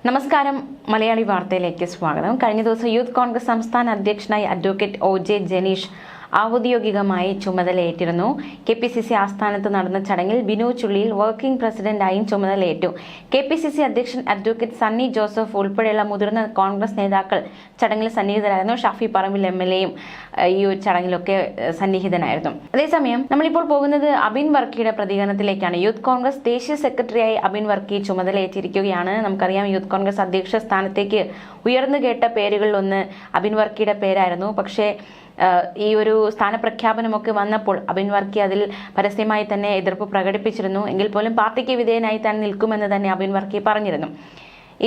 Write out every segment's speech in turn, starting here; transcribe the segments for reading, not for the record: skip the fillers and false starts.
നമസ്കാരം. മലയാളി വാർത്തയിലേക്ക് സ്വാഗതം. കഴിഞ്ഞ ദിവസം യൂത്ത് കോൺഗ്രസ് സംസ്ഥാന അധ്യക്ഷനായി അഡ്വക്കേറ്റ് ഒ.ജെ. ജനീഷ് ഔദ്യോഗികമായി ചുമതലയേറ്റിരുന്നു. KPCC ആസ്ഥാനത്ത് നടന്ന ചടങ്ങിൽ ബിനു ചുള്ളിയിൽ വർക്കിംഗ് പ്രസിഡന്റായും ചുമതലയേറ്റു. KPCC അധ്യക്ഷൻ അഡ്വക്കേറ്റ് സണ്ണി ജോസഫ് ഉൾപ്പെടെയുള്ള മുതിർന്ന കോൺഗ്രസ് നേതാക്കൾ ചടങ്ങിൽ സന്നിഹിതരായിരുന്നു. ഷാഫി പറമ്പിൽ MLAയും ഈ ചടങ്ങിലൊക്കെ സന്നിഹിതനായിരുന്നു. അതേസമയം നമ്മളിപ്പോൾ പോകുന്നത് അബിൻ വർക്കിയുടെ പ്രതികരണത്തിലേക്കാണ്. യൂത്ത് കോൺഗ്രസ് ദേശീയ സെക്രട്ടറിയായി അബിൻ വർക്കി ചുമതലയേറ്റിരിക്കുകയാണ്. നമുക്കറിയാം, യൂത്ത് കോൺഗ്രസ് അധ്യക്ഷ സ്ഥാനത്തേക്ക് ഉയർന്നു കേട്ട പേരുകളിലൊന്ന് അബിൻ വർക്കിയുടെ പേരായിരുന്നു. പക്ഷേ ഈ ഒരു സ്ഥാനപ്രഖ്യാപനമൊക്കെ വന്നപ്പോൾ അബിൻ വർക്കി അതിൽ പരസ്യമായി തന്നെ എതിർപ്പ് പ്രകടിപ്പിച്ചിരുന്നു. എങ്കിൽ പോലും പാർട്ടിക്ക് വിധേയനായി താൻ നിൽക്കുമെന്ന് തന്നെ അബിൻ വർക്കി പറഞ്ഞിരുന്നു.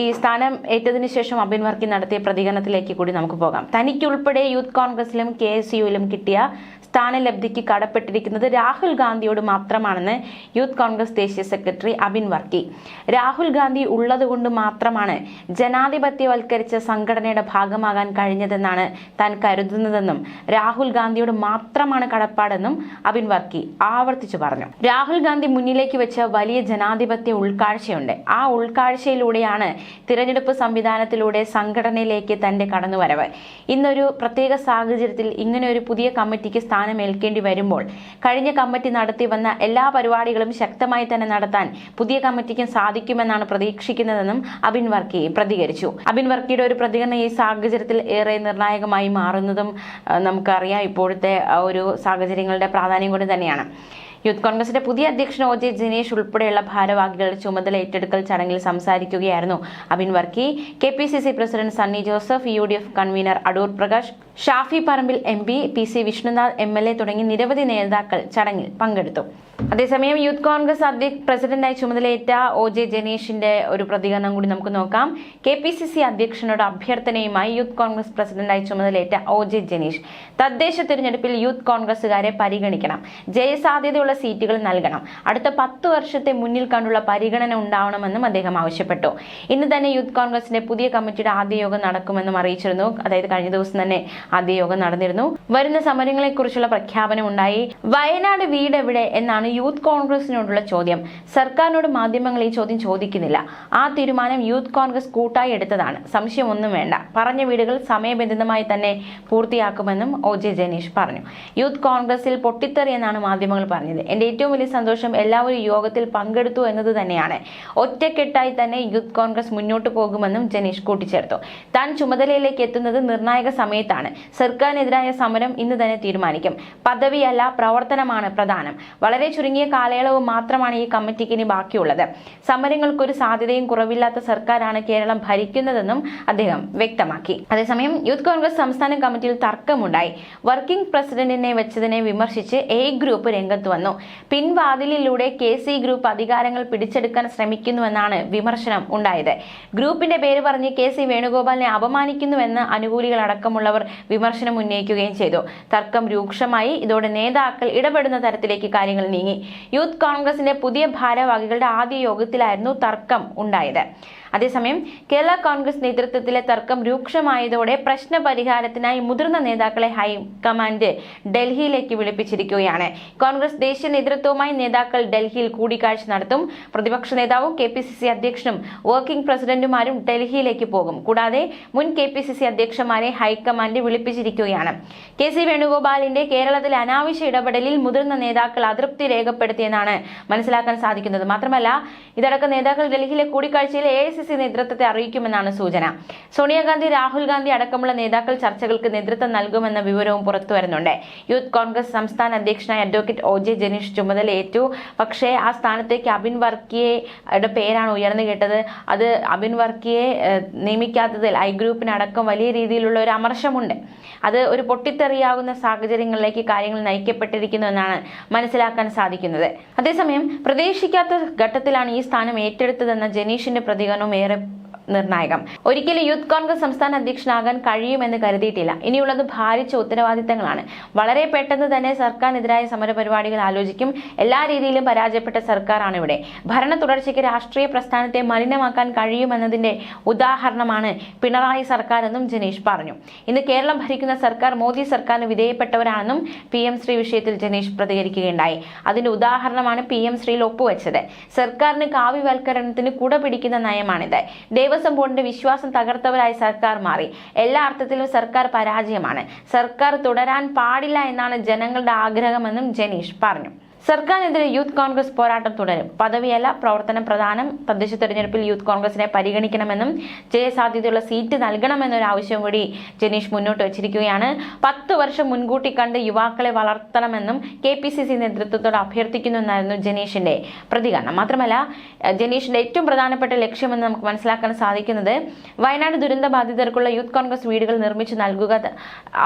ഈ സ്ഥാനം ഏറ്റതിനു ശേഷം അബിൻ വർക്കി നടത്തിയ പ്രതികരണത്തിലേക്ക് കൂടി നമുക്ക് പോകാം. തനിക്കുൾപ്പെടെ യൂത്ത് കോൺഗ്രസിലും KSUവിലും കിട്ടിയ സ്ഥാനലബ്ധിക്ക് കടപ്പെട്ടിരിക്കുന്നത് രാഹുൽ ഗാന്ധിയോട് മാത്രമാണെന്ന് യൂത്ത് കോൺഗ്രസ് ദേശീയ സെക്രട്ടറി അബിൻ വർക്കി. രാഹുൽ ഗാന്ധി ഉള്ളതുകൊണ്ട് മാത്രമാണ് ജനാധിപത്യവൽക്കരിച്ച സംഘടനയുടെ ഭാഗമാകാൻ കഴിഞ്ഞതെന്നാണ് താൻ കരുതുന്നതെന്നും രാഹുൽ ഗാന്ധിയോട് മാത്രമാണ് കടപ്പാടെന്നും അബിൻ വർക്കി ആവർത്തിച്ചു പറഞ്ഞു. രാഹുൽ ഗാന്ധി മുന്നിലേക്ക് വെച്ച വലിയ ജനാധിപത്യ ഉൾക്കാഴ്ചയുണ്ട്. ആ ഉൾക്കാഴ്ചയിലൂടെയാണ് തിരഞ്ഞെടുപ്പ് സംവിധാനത്തിലൂടെ സംഘടനയിലേക്ക് തന്റെ കടന്നുവരവ്. ഇന്നൊരു പ്രത്യേക സാഹചര്യത്തിൽ ഇങ്ങനെ ഒരു പുതിയ കമ്മിറ്റിക്ക് സ്ഥാനമേൽക്കേണ്ടി വരുമ്പോൾ കഴിഞ്ഞ കമ്മിറ്റി നടത്തി വന്ന എല്ലാ പരിപാടികളും ശക്തമായി തന്നെ നടത്താൻ പുതിയ കമ്മിറ്റിക്കും സാധിക്കുമെന്നാണ് പ്രതീക്ഷിക്കുന്നതെന്നും അബിൻ വർക്കി പ്രതികരിച്ചു. അബിൻ വർക്കിയുടെ ഒരു പ്രതികരണം ഈ സാഹചര്യത്തിൽ ഏറെ നിർണായകമായി മാറുന്നതും നമുക്കറിയാം. ഇപ്പോഴത്തെ ഒരു സാഹചര്യങ്ങളുടെ പ്രാധാന്യം കൊണ്ട് തന്നെയാണ്. യൂത്ത് കോൺഗ്രസിന്റെ പുതിയ അധ്യക്ഷൻ ഒ.ജെ. ജനീഷ് ഉൾപ്പെടെയുള്ള ഭാരവാഹികളുടെ ചുമതല ഏറ്റെടുക്കൽ ചടങ്ങിൽ സംസാരിക്കുകയായിരുന്നു Abin Varkey. KPCC president Sunny Joseph, UDF convener Adoor Prakash, Shafi Parambil MP, PC Vishnunath MLA തുടങ്ങി നിരവധി നേതാക്കൾ ചടങ്ങിൽ പങ്കെടുത്തു. അതേസമയം യൂത്ത് കോൺഗ്രസ് പ്രസിഡന്റായി ചുമതലയേറ്റ ഒ.ജെ. ജനീഷിന്റെ ഒരു പ്രതികരണം കൂടി നമുക്ക് നോക്കാം. KPCC അധ്യക്ഷനോട് അഭ്യർത്ഥനയുമായി യൂത്ത് കോൺഗ്രസ് പ്രസിഡന്റായി ചുമതലയേറ്റ ഒ.ജെ. ജനീഷ് തദ്ദേശ തിരഞ്ഞെടുപ്പിൽ യൂത്ത് കോൺഗ്രസുകാരെ പരിഗണിക്കണം. ജയസാധ്യതയുള്ള സീറ്റുകൾ നൽകണം. അടുത്ത 10 വർഷത്തെ മുന്നിൽ കണ്ടുള്ള പരിഗണന ഉണ്ടാവണമെന്നും അദ്ദേഹം ആവശ്യപ്പെട്ടു. ഇന്ന് തന്നെ യൂത്ത് കോൺഗ്രസിന്റെ പുതിയ കമ്മിറ്റിയുടെ ആദ്യ യോഗം നടക്കുമെന്നും അറിയിച്ചിരുന്നു. അതായത് കഴിഞ്ഞ ദിവസം തന്നെ ആദ്യ യോഗം നടന്നിരുന്നു. വരുന്ന സമരങ്ങളെ കുറിച്ചുള്ള പ്രഖ്യാപനം ഉണ്ടായി. വയനാട് വീട് എവിടെ എന്നാണ് യൂത്ത് കോൺഗ്രസിനോടുള്ള ചോദ്യം. സർക്കാരിനോട് മാധ്യമങ്ങൾ ഈ ചോദ്യം ചോദിക്കുന്നില്ല. ആ തീരുമാനം യൂത്ത് കോൺഗ്രസ് കൂട്ടായി എടുത്തതാണ്. സംശയമൊന്നും വേണ്ട. പറഞ്ഞ വീടുകൾ സമയബന്ധിതമായി തന്നെ പൂർത്തിയാക്കുമെന്നും ഒ.ജെ. ജനീഷ് പറഞ്ഞു. യൂത്ത് കോൺഗ്രസിൽ പൊട്ടിത്തെറി എന്നാണ് മാധ്യമങ്ങൾ പറഞ്ഞത്. എന്റെ ഏറ്റവും വലിയ സന്തോഷം എല്ലാവരും യോഗത്തിൽ പങ്കെടുത്തു എന്നത് തന്നെയാണ്. ഒറ്റക്കെട്ടായി തന്നെ യൂത്ത് കോൺഗ്രസ് മുന്നോട്ട് പോകുമെന്നും ജനീഷ് കൂട്ടിച്ചേർത്തു. താൻ ചുമതലയിലേക്ക് എത്തുന്നത് നിർണായക സമയത്താണ്. സർക്കാരിനെതിരായ സമരം ഇന്ന് തന്നെ തീരുമാനിക്കും. പദവിയല്ല, പ്രവർത്തനമാണ് പ്രധാനം. വളരെ ചുരുങ്ങിയ കാലയളവ് മാത്രമാണ് ഈ കമ്മിറ്റിക്ക് ഇനി ബാക്കിയുള്ളത്. സമരങ്ങൾക്കൊരു സാധ്യതയും കുറവില്ലാത്ത സർക്കാരാണ് കേരളം ഭരിക്കുന്നതെന്നും അദ്ദേഹം വ്യക്തമാക്കി. അതേസമയം യൂത്ത് കോൺഗ്രസ് സംസ്ഥാന കമ്മിറ്റിയിൽ തർക്കമുണ്ടായി. വർക്കിംഗ് പ്രസിഡന്റിനെ വെച്ചതിനെ വിമർശിച്ച് A ഗ്രൂപ്പ് രംഗത്ത് വന്നു. പിൻവാതിലിലൂടെ KC ഗ്രൂപ്പ് അധികാരങ്ങൾ പിടിച്ചെടുക്കാൻ ശ്രമിക്കുന്നുവെന്നാണ് വിമർശനം ഉണ്ടായത്. ഗ്രൂപ്പിന്റെ പേര് പറഞ്ഞ് KC വേണുഗോപാലിനെ അപമാനിക്കുന്നുവെന്ന് അനുകൂലികൾ അടക്കമുള്ളവർ വിമർശനം ഉന്നയിക്കുകയും ചെയ്തു. തർക്കം രൂക്ഷമായി. ഇതോടെ നേതാക്കൾ ഇടപെടുന്ന തരത്തിലേക്ക് കാര്യങ്ങൾ നീങ്ങി. യൂത്ത് കോൺഗ്രസിന്റെ പുതിയ ഭാരവാഹികളുടെ ആദ്യ യോഗത്തിലായിരുന്നു തർക്കം ഉണ്ടായത്. അതേസമയം കേരള കോൺഗ്രസ് നേതൃത്വത്തിലെ തർക്കം രൂക്ഷമായതോടെ പ്രശ്ന പരിഹാരത്തിനായി മുതിർന്ന നേതാക്കളെ ഹൈക്കമാൻഡ് ഡൽഹിയിലേക്ക് വിളിപ്പിച്ചിരിക്കുകയാണ്. കോൺഗ്രസ് ദേശീയ നേതൃത്വവുമായി നേതാക്കൾ ഡൽഹിയിൽ കൂടിക്കാഴ്ച നടത്തും. പ്രതിപക്ഷ നേതാവും KPCC അധ്യക്ഷനും വർക്കിംഗ് പ്രസിഡന്റുമാരും ഡൽഹിയിലേക്ക് പോകും. കൂടാതെ മുൻ KPCC അധ്യക്ഷന്മാരെ ഹൈക്കമാൻഡ് വിളിപ്പിച്ചിരിക്കുകയാണ്. KC വേണുഗോപാലിന്റെ കേരളത്തിലെ അനാവശ്യ ഇടപെടലിൽ മുതിർന്ന നേതാക്കൾ അതൃപ്തി രേഖപ്പെടുത്തിയെന്നാണ് മനസ്സിലാക്കാൻ സാധിക്കുന്നത്. മാത്രമല്ല, ഇതടക്കം നേതാക്കൾ ഡൽഹിയിലെ കൂടിക്കാഴ്ചയിൽ AICC നേതൃത്വത്തെ അറിയിക്കുമെന്നാണ് സൂചന. സോണിയാഗാന്ധി, രാഹുൽ ഗാന്ധി അടക്കമുള്ള നേതാക്കൾ ചർച്ചകൾക്ക് നേതൃത്വം നൽകുമെന്ന വിവരവും പുറത്തു വരുന്നുണ്ട്. യൂത്ത് കോൺഗ്രസ് സംസ്ഥാന അധ്യക്ഷനായി അഡ്വക്കേറ്റ് ഒ.ജെ. ജനീഷ് ചുമതലയേറ്റു. പക്ഷേ ആ സ്ഥാനത്തേക്ക് അബിൻ വർക്കിയുടെ പേരാണ് ഉയർന്നു കേട്ടത്. അത് അബിൻ വർക്കിയെ നിയമിക്കാത്തതിൽ I ഗ്രൂപ്പിനടക്കം വലിയ രീതിയിലുള്ള ഒരു അമർഷമുണ്ട്. അത് ഒരു പൊട്ടിത്തെറിയാകുന്ന സാഹചര്യങ്ങളിലേക്ക് കാര്യങ്ങൾ നയിക്കപ്പെട്ടിരിക്കുന്നു എന്നാണ് മനസ്സിലാക്കാൻ സാധിക്കുന്നത്. അതേസമയം പ്രതീക്ഷിക്കാത്ത ഘട്ടത്തിലാണ് ഈ സ്ഥാനം ഏറ്റെടുത്തതെന്ന ജനീഷിന്റെ പ്രതികരണം ഏറെ നിർണായകം. ഒരിക്കലും യൂത്ത് കോൺഗ്രസ് സംസ്ഥാന അധ്യക്ഷനാകാൻ കഴിയുമെന്ന് കരുതിയിട്ടില്ല. ഇനിയുള്ളത് ഭാരിച്ച ഉത്തരവാദിത്തങ്ങളാണ്. വളരെ പെട്ടെന്ന് തന്നെ സർക്കാരിനെതിരായ സമരപരിപാടികൾ ആലോചിക്കും. എല്ലാ രീതിയിലും പരാജയപ്പെട്ട സർക്കാരാണ് ഇവിടെ. ഭരണ തുടർച്ചയ്ക്ക് രാഷ്ട്രീയ പ്രസ്ഥാനത്തെ മലിനമാക്കാൻ കഴിയുമെന്നതിന്റെ ഉദാഹരണമാണ് പിണറായി സർക്കാർ എന്നും ജനീഷ് പറഞ്ഞു. ഇന്ന് കേരളം ഭരിക്കുന്ന സർക്കാർ മോദി സർക്കാരിന് വിധേയപ്പെട്ടവരാണെന്നും PM ശ്രീ വിഷയത്തിൽ ജനീഷ് പ്രതികരിക്കുകയുണ്ടായി. അതിന്റെ ഉദാഹരണമാണ് PM ശ്രീയിൽ ഒപ്പുവെച്ചത്. സർക്കാരിന് കാവ്യവൽക്കരണത്തിന് കുട പിടിക്കുന്ന നയമാണിത്. ദേവസ്വം ബോർഡിന്റെ വിശ്വാസം തകർത്തവരായി സർക്കാർ മാറി. എല്ലാ അർത്ഥത്തിലും സർക്കാർ പരാജയമാണ്. സർക്കാർ തുടരാൻ പാടില്ല എന്നാണ് ജനങ്ങളുടെ ആഗ്രഹമെന്നും ജനീഷ് പറഞ്ഞു. സർക്കാരിനെതിരെ യൂത്ത് കോൺഗ്രസ് പോരാട്ടം തുടരും. പദവിയല്ല പ്രവർത്തനം പ്രധാനം. തദ്ദേശ തെരഞ്ഞെടുപ്പിൽ യൂത്ത് കോൺഗ്രസിനെ പരിഗണിക്കണമെന്നും ജയസാധ്യതയുള്ള സീറ്റ് നൽകണമെന്നൊരു ആവശ്യം കൂടി ജനീഷ് മുന്നോട്ട് വച്ചിരിക്കുകയാണ്. 10 വർഷം മുൻകൂട്ടി കണ്ട് യുവാക്കളെ വളർത്തണമെന്നും KPCC നേതൃത്വത്തോട് അഭ്യർത്ഥിക്കുന്നുവെന്നായിരുന്നു ജനീഷിന്റെ പ്രതികരണം. മാത്രമല്ല, ജനീഷിന്റെ ഏറ്റവും പ്രധാനപ്പെട്ട ലക്ഷ്യമെന്ന് നമുക്ക് മനസ്സിലാക്കാൻ സാധിക്കുന്നത് വയനാട് ദുരന്ത ബാധിതർക്കുള്ള യൂത്ത് കോൺഗ്രസ് വീടുകൾ നിർമ്മിച്ചു നൽകുക,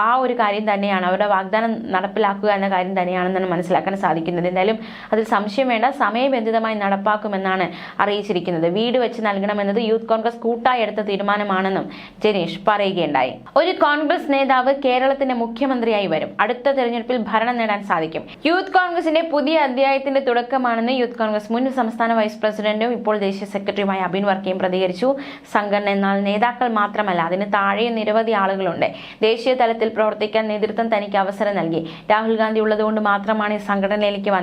ആ ഒരു കാര്യം തന്നെയാണ്. അവരുടെ വാഗ്ദാനം നടപ്പിലാക്കുക എന്ന കാര്യം തന്നെയാണെന്നാണ് മനസ്സിലാക്കാൻ സാധിക്കുന്നത്. എന്തായാലും അതിൽ സംശയം വേണ്ട, സമയബന്ധിതമായി നടപ്പാക്കുമെന്നാണ് അറിയിച്ചിരിക്കുന്നത്. വീട് വെച്ച് നൽകണമെന്നത് യൂത്ത് കോൺഗ്രസ് കൂട്ടായി എടുത്ത തീരുമാനമാണെന്നും ജനീഷ് പറയുകയുണ്ടായി. ഒരു കോൺഗ്രസ് നേതാവ് കേരളത്തിന്റെ മുഖ്യമന്ത്രിയായി വരും. അടുത്ത തെരഞ്ഞെടുപ്പിൽ ഭരണം നേടാൻ സാധിക്കും. യൂത്ത് കോൺഗ്രസിന്റെ പുതിയ അധ്യായത്തിന്റെ തുടക്കമാണെന്ന് യൂത്ത് കോൺഗ്രസ് മുൻ സംസ്ഥാന വൈസ് പ്രസിഡന്റും ഇപ്പോൾ ദേശീയ സെക്രട്ടറിയുമായ അബിൻ വർക്കിയും പ്രതികരിച്ചു. സംഘടന എന്നാൽ നേതാക്കൾ മാത്രമല്ല, അതിന് താഴെയും നിരവധി ആളുകളുണ്ട്. ദേശീയ തലത്തിൽ പ്രവർത്തിക്കാൻ നേതൃത്വം തനിക്ക് അവസരം നൽകി. രാഹുൽ ഗാന്ധി ഉള്ളതുകൊണ്ട് മാത്രമാണ് ഈ സംഘടനയിലേക്ക് വന്നത്.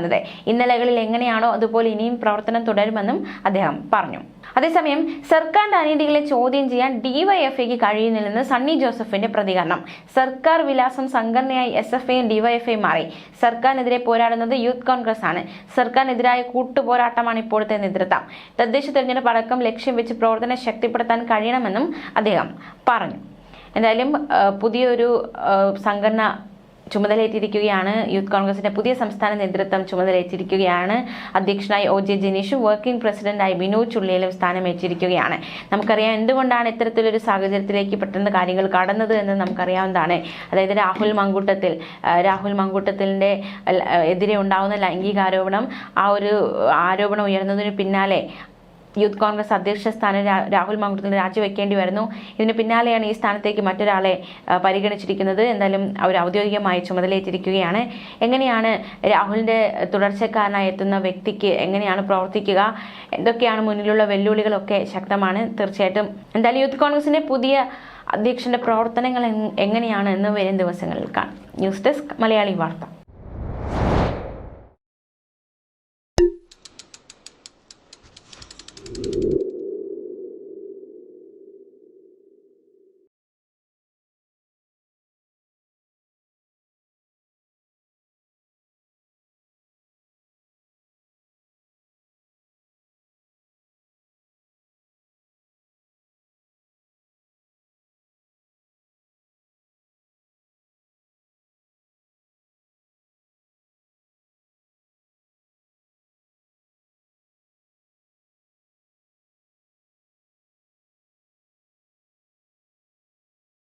ഇന്നലകളിൽ എങ്ങനെയാണോ അതുപോലെ ഇനിയും പ്രവർത്തനം തുടരുമെന്നും അദ്ദേഹം പറഞ്ഞു. അതേസമയം സർക്കാരിന്റെ അനീതികളെ ചോദ്യം ചെയ്യാൻ DYFIക്ക് കഴിയുന്നില്ലെന്ന് സണ്ണി ജോസഫിന്റെ പ്രതികരണം. സർക്കാർ വിലാസം സംഘടനയായി SFIയും DYFIയും മാറി. സർക്കാരിനെതിരെ പോരാടുന്നത് യൂത്ത് കോൺഗ്രസ് ആണ്. സർക്കാരിനെതിരായ കൂട്ടുപോരാട്ടമാണ് ഇപ്പോഴത്തെ നേതൃത്വം. തദ്ദേശ തെരഞ്ഞെടുപ്പ് അടക്കം ലക്ഷ്യം വെച്ച് പ്രവർത്തനം ശക്തിപ്പെടുത്താൻ കഴിയണമെന്നും അദ്ദേഹം പറഞ്ഞു. എന്തായാലും പുതിയൊരു സംഘടന ചുമതലയേറ്റിരിക്കുകയാണ്. യൂത്ത് കോൺഗ്രസിന്റെ പുതിയ സംസ്ഥാന നേതൃത്വം ചുമതലയേറ്റിരിക്കുകയാണ്. അധ്യക്ഷനായി OJ ജനീഷും വർക്കിംഗ് പ്രസിഡന്റായി ബിനു ചുള്ളിയിലും സ്ഥാനമേറ്റിരിക്കുകയാണ്. നമുക്കറിയാം എന്തുകൊണ്ടാണ് ഇത്തരത്തിലൊരു സാഹചര്യത്തിലേക്ക് പെട്ടെന്ന് കാര്യങ്ങൾ കടന്നത് എന്ന് നമുക്കറിയാവുന്നതാണ്. അതായത് രാഹുൽ മങ്കൂട്ടത്തിന്റെ എതിരെ ഉണ്ടാവുന്ന ലൈംഗികാരോപണം, ആ ഒരു ആരോപണം ഉയർന്നതിന് പിന്നാലെ യൂത്ത് കോൺഗ്രസ് അധ്യക്ഷ സ്ഥാനം രാഹുൽ മങ്കൂട്ടത്തിന് രാജിവെക്കേണ്ടി വരുന്നു. ഇതിന് പിന്നാലെയാണ് ഈ സ്ഥാനത്തേക്ക് മറ്റൊരാളെ പരിഗണിച്ചിരിക്കുന്നത്. എന്തായാലും അവർ ഔദ്യോഗികമായി ചുമതലയേറ്റിരിക്കുകയാണ്. എങ്ങനെയാണ് രാഹുലിന്റെ തുടർച്ചക്കാരനായി എത്തുന്ന വ്യക്തിക്ക് എങ്ങനെയാണ് പ്രവർത്തിക്കുക, എന്തൊക്കെയാണ് മുന്നിലുള്ള വെല്ലുവിളികളൊക്കെ ശക്തമാണ് തീർച്ചയായിട്ടും. എന്തായാലും യൂത്ത് കോൺഗ്രസിന്റെ പുതിയ അധ്യക്ഷന്റെ പ്രവർത്തനങ്ങൾ എങ്ങനെയാണ് എന്ന് വരും ദിവസങ്ങളിൽ കാണാം. ന്യൂസ് ഡെസ്ക് മലയാളി വാർത്ത.